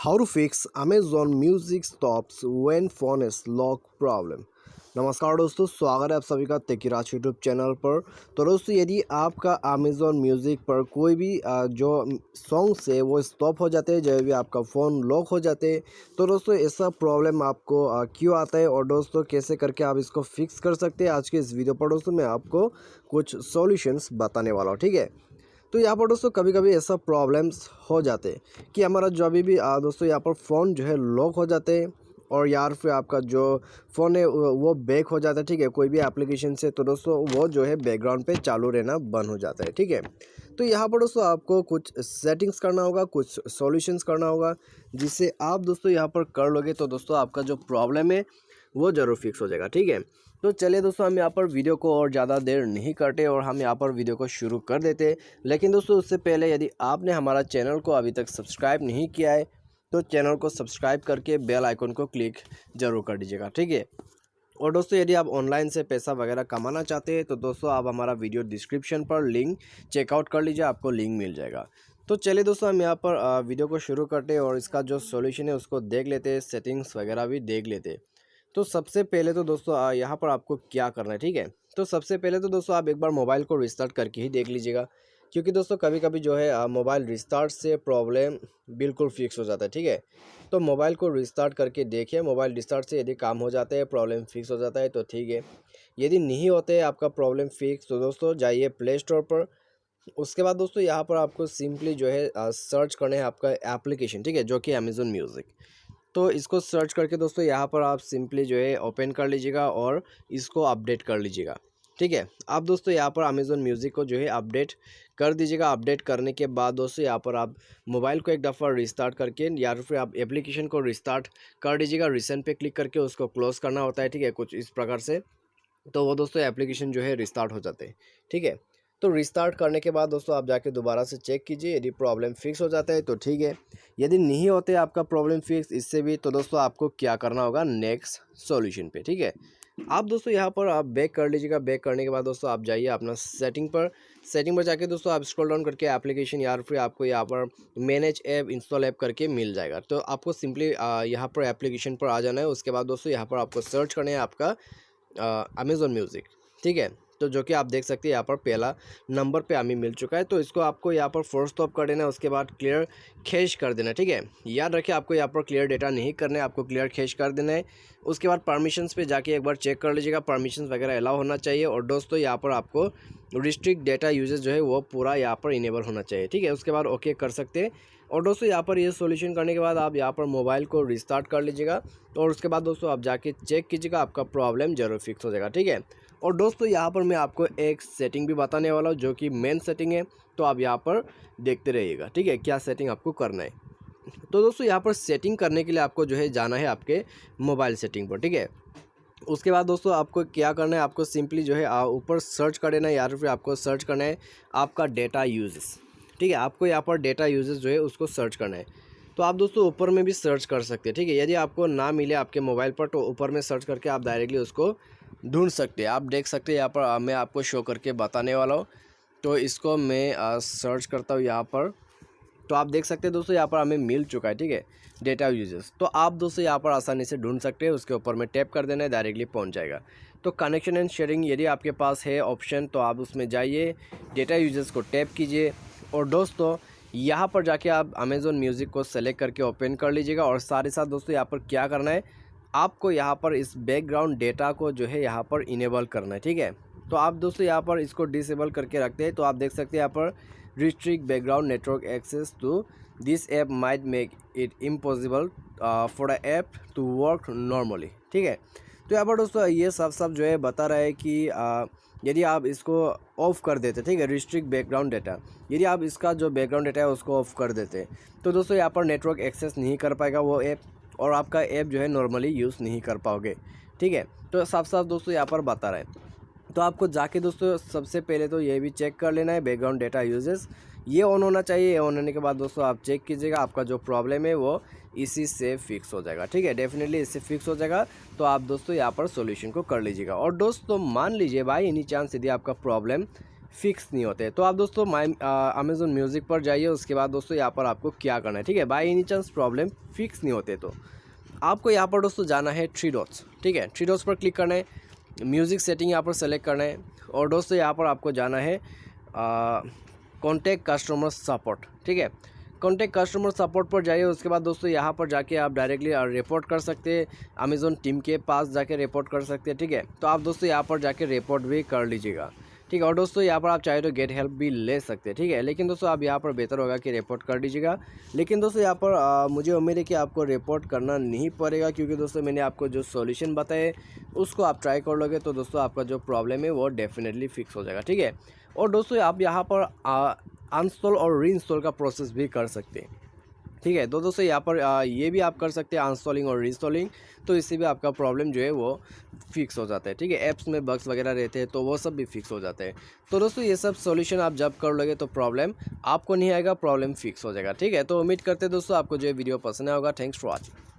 How to fix Amazon Music stops when phone is lock problem। नमस्कार दोस्तों, स्वागत है आप सभी का तेकीराज यूट्यूब चैनल पर। तो दोस्तों, यदि आपका Amazon म्यूज़िक पर कोई भी जो सॉन्ग्स है वो स्टॉप हो जाते हैं, जब भी आपका फ़ोन लॉक हो जाते हैं, तो दोस्तों ऐसा प्रॉब्लम आपको क्यों आता है और दोस्तों कैसे करके आप इसको फिक्स कर सकते हैं, आज के इस वीडियो पर दोस्तों मैं आपको कुछ सॉल्यूशंस बताने वाला हूँ। ठीक है, तो यहाँ पर दोस्तों कभी कभी ऐसा प्रॉब्लम्स हो जाते हैं कि हमारा जो अभी भी दोस्तों यहाँ पर फ़ोन जो है लॉक हो जाते हैं और यार फिर आपका जो फ़ोन है वो बैक हो जाता है। ठीक है, कोई भी एप्लीकेशन से तो दोस्तों वो जो है बैकग्राउंड पे चालू रहना बंद हो जाता है। ठीक है, तो यहाँ पर दोस्तों आपको कुछ सेटिंग्स करना होगा, कुछ सॉल्यूशंस करना होगा, जिससे आप दोस्तों यहाँ पर कर लोगे तो दोस्तों आपका जो प्रॉब्लम है वो ज़रूर फिक्स हो जाएगा। ठीक है, तो चलिए दोस्तों हम यहाँ पर वीडियो को और ज़्यादा देर नहीं करते और हम यहाँ पर वीडियो को शुरू कर देते। लेकिन दोस्तों उससे पहले यदि आपने हमारा चैनल को अभी तक सब्सक्राइब नहीं किया है तो चैनल को सब्सक्राइब करके बेल आइकन को क्लिक ज़रूर कर दीजिएगा। ठीक है, और दोस्तों यदि आप ऑनलाइन से पैसा वगैरह कमाना चाहते हैं तो दोस्तों आप हमारा वीडियो डिस्क्रिप्शन पर लिंक चेकआउट कर लीजिए, आपको लिंक मिल जाएगा। तो चलिए दोस्तों हम यहाँ पर वीडियो को शुरू करते हैं और इसका जो सॉल्यूशन है उसको देख लेते हैं, सेटिंग्स वगैरह भी देख लेते हैं। तो सबसे पहले तो दोस्तों यहाँ पर आपको क्या करना है। ठीक है, तो सबसे पहले तो दोस्तों आप एक बार मोबाइल को रिस्टार्ट करके ही देख लीजिएगा, क्योंकि दोस्तों कभी कभी जो है मोबाइल रिस्टार्ट से प्रॉब्लम बिल्कुल फिक्स हो जाता है। ठीक है, तो मोबाइल को रिस्टार्ट करके देखिए, मोबाइल रिस्टार्ट से यदि काम हो जाता है, प्रॉब्लम फिक्स हो जाता है तो ठीक है। यदि नहीं होते आपका प्रॉब्लम फिक्स तो दोस्तों जाइए प्ले स्टोर पर। उसके बाद दोस्तों यहाँ पर आपको सिंपली जो है सर्च करना है आपका एप्लीकेशन। ठीक है, जो कि अमेज़न म्यूज़िक। तो इसको सर्च करके दोस्तों यहाँ पर आप सिंपली जो है ओपन कर लीजिएगा और इसको अपडेट कर लीजिएगा। ठीक है, आप दोस्तों यहाँ पर अमेज़न म्यूज़िक को जो है अपडेट कर दीजिएगा। अपडेट करने के बाद दोस्तों यहाँ पर आप मोबाइल को एक दफ़ा रिस्टार्ट करके या फिर आप एप्लीकेशन को रिस्टार्ट कर दीजिएगा। रिसेंट पे क्लिक करके उसको क्लोज़ करना होता है। ठीक है, कुछ इस प्रकार से तो वो दोस्तों एप्लीकेशन जो है रिस्टार्ट हो जाते हैं। ठीक है, तो रिस्टार्ट करने के बाद दोस्तों आप जाके दोबारा से चेक कीजिए, यदि प्रॉब्लम फिक्स हो जाता है तो ठीक है। यदि नहीं होते आपका प्रॉब्लम फिक्स इससे भी तो दोस्तों आपको क्या करना होगा, नेक्स्ट सॉल्यूशन पे। ठीक है, आप दोस्तों यहाँ पर आप बैक कर लीजिएगा। बैक करने के बाद दोस्तों आप जाइए अपना सेटिंग पर। सेटिंग पर जाके दोस्तों आप स्क्रॉल डाउन करके एप्लीकेशन या फिर आपको यहाँ पर मैनेज ऐप, इंस्टॉल ऐप करके मिल जाएगा। तो आपको सिंपली यहाँ पर एप्लीकेशन पर आ जाना है। उसके बाद दोस्तों यहाँ पर आपको सर्च करना है आपका अमेज़न म्यूज़िक। ठीक है, तो जो कि आप देख सकते हैं यहाँ पर पहला नंबर पे हमें मिल चुका है। तो इसको आपको यहाँ पर फोर्स स्टॉप कर देना है, उसके बाद क्लियर कैश कर देना है। ठीक है, याद रखिए आपको यहाँ पर क्लियर डेटा नहीं करना है, आपको क्लियर कैश कर देना है। उसके बाद परमिशंस पे जाके एक बार चेक कर लीजिएगा, परमिशंस वगैरह अलाउ होना चाहिए। और दोस्तों यहाँ पर आपको रिस्ट्रिक्ट डेटा यूजेज जो है वो पूरा यहाँ पर इनेबल होना चाहिए। ठीक है, उसके बाद ओके कर सकते हैं। और दोस्तों यहाँ पर ये सॉल्यूशन करने के बाद आप यहाँ पर मोबाइल को रिस्टार्ट कर लीजिएगा और उसके बाद दोस्तों आप जाके चेक कीजिएगा, आपका प्रॉब्लम ज़रूर फिक्स हो जाएगा। ठीक है, और दोस्तों यहाँ पर मैं आपको एक सेटिंग भी बताने वाला हूँ जो कि मेन सेटिंग है, तो आप यहाँ पर देखते रहिएगा। ठीक है, क्या सेटिंग आपको करना है। तो दोस्तों यहाँ पर सेटिंग करने के लिए आपको जो है जाना है आपके मोबाइल सेटिंग पर। ठीक है, उसके बाद दोस्तों आपको क्या करना है, आपको सिंपली जो है ऊपर सर्च कर देना है या फिर आपको सर्च करना है आपका डेटा यूजेस। ठीक है, आपको यहाँ पर डेटा यूजेस जो है उसको सर्च करना है। तो आप दोस्तों ऊपर में भी सर्च कर सकते हैं। ठीक है, यदि आपको ना मिले आपके मोबाइल पर तो ऊपर में सर्च करके आप डायरेक्टली उसको ढूंढ सकते हैं। आप देख सकते हैं यहाँ पर मैं आपको शो करके बताने वाला हूँ। तो इसको मैं सर्च करता हूँ यहाँ पर, तो आप देख सकते हैं दोस्तों यहाँ पर हमें मिल चुका है। ठीक है, डेटा यूजेस। तो आप दोस्तों यहाँ पर आसानी से ढूंढ सकते हैं, उसके ऊपर में टैप कर देना है, डायरेक्टली पहुँच जाएगा। तो कनेक्शन एंड शेयरिंग यदि आपके पास है ऑप्शन तो आप उसमें जाइए, डेटा यूजेस को टैप कीजिए और दोस्तों यहाँ पर जाके आप अमेज़न म्यूज़िक को सेलेक्ट करके ओपन कर लीजिएगा। और साथ ही साथ दोस्तों यहाँ पर क्या करना है, आपको यहाँ पर इस बैकग्राउंड डेटा को जो है यहाँ पर इनेबल करना है। ठीक है, तो आप दोस्तों यहाँ पर इसको डिसेबल करके रखते हैं। तो आप देख सकते हैं यहाँ पर restrict background network access to this app might make it impossible for a app to work normally. ठीक है, तो यहाँ पर दोस्तों ये सब जो है बता रहा है कि यदि आप इसको ऑफ़ कर देते, ठीक है, रिस्ट्रिक्ट बैकग्राउंड डेटा, यदि आप इसका जो बैकग्राउंड डेटा है उसको ऑफ़ कर देते तो दोस्तों यहाँ पर नेटवर्क एक्सेस नहीं कर पाएगा वो ऐप और आपका ऐप जो है नॉर्मली यूज़ नहीं कर पाओगे। ठीक है, तो साफ दोस्तों यहाँ पर बता रहा है। तो आपको जाके दोस्तों सबसे पहले तो ये भी चेक कर लेना है बैकग्राउंड डेटा यूजेस, ये ऑन होना चाहिए। ये ऑन होने के बाद दोस्तों आप चेक कीजिएगा, आपका जो प्रॉब्लम है वो इसी से फिक्स हो जाएगा। ठीक है, डेफिनेटली इससे फिक्स हो जाएगा। तो आप दोस्तों यहाँ पर सॉल्यूशन को कर लीजिएगा। और दोस्तों मान लीजिए भाई एनी चांस यदि आपका प्रॉब्लम फिक्स नहीं होते। तो आप दोस्तों अमेज़न म्यूज़िक पर जाइए, उसके बाद दोस्तों यहाँ पर आपको क्या करना है, ठीक है। By any chance problem fix नहीं होते तो आपको यहाँ पर दोस्तों जाना है थ्री डॉट्स, ठीक है। थ्री डॉट्स पर क्लिक करना है, म्यूज़िक सेटिंग यहाँ पर सेलेक्ट करना है और दोस्तों यहाँ पर आपको जाना है कॉन्टैक्ट कस्टमर सपोर्ट, ठीक है। कॉन्टैक्ट कस्टमर सपोर्ट पर जाइए, उसके बाद दोस्तों यहाँ पर जाके आप डायरेक्टली रिपोर्ट कर सकते हैं, अमेज़न टीम के पास जाके रिपोर्ट कर सकते हैं, ठीक है। तो आप दोस्तों यहाँ पर जाके रिपोर्ट भी कर लीजिएगा, ठीक है। और दोस्तों यहाँ पर आप चाहे तो गेट हेल्प भी ले सकते हैं, ठीक है। लेकिन दोस्तों आप यहाँ पर बेहतर होगा कि रिपोर्ट कर दीजिएगा। लेकिन दोस्तों यहाँ पर मुझे उम्मीद है कि आपको रिपोर्ट करना नहीं पड़ेगा, क्योंकि दोस्तों मैंने आपको जो सॉल्यूशन बताए उसको आप ट्राई कर लोगे तो दोस्तों आपका जो प्रॉब्लम है वो डेफिनेटली फिक्स हो जाएगा, ठीक है। और दोस्तों आप यहाँ पर अनइंस्टॉल और रीइंस्टॉल का प्रोसेस भी कर सकते हैं, ठीक है। तो दोस्तों यहाँ पर ये भी आप कर सकते हैं अनइंस्टॉलिंग और रीइंस्टॉलिंग, तो इससे भी आपका प्रॉब्लम जो है वो फिक्स हो जाता है, ठीक है। ऐप्स में बग्स वगैरह रहते हैं तो वो सब भी फिक्स हो जाते हैं। तो दोस्तों ये सब सॉल्यूशन आप जब कर लोगे तो प्रॉब्लम आपको नहीं आएगा, प्रॉब्लम फिक्स हो जाएगा, ठीक है। तो उम्मीद करते हैं दोस्तों आपको जो वीडियो पसंद आया होगा। Thanks for watching.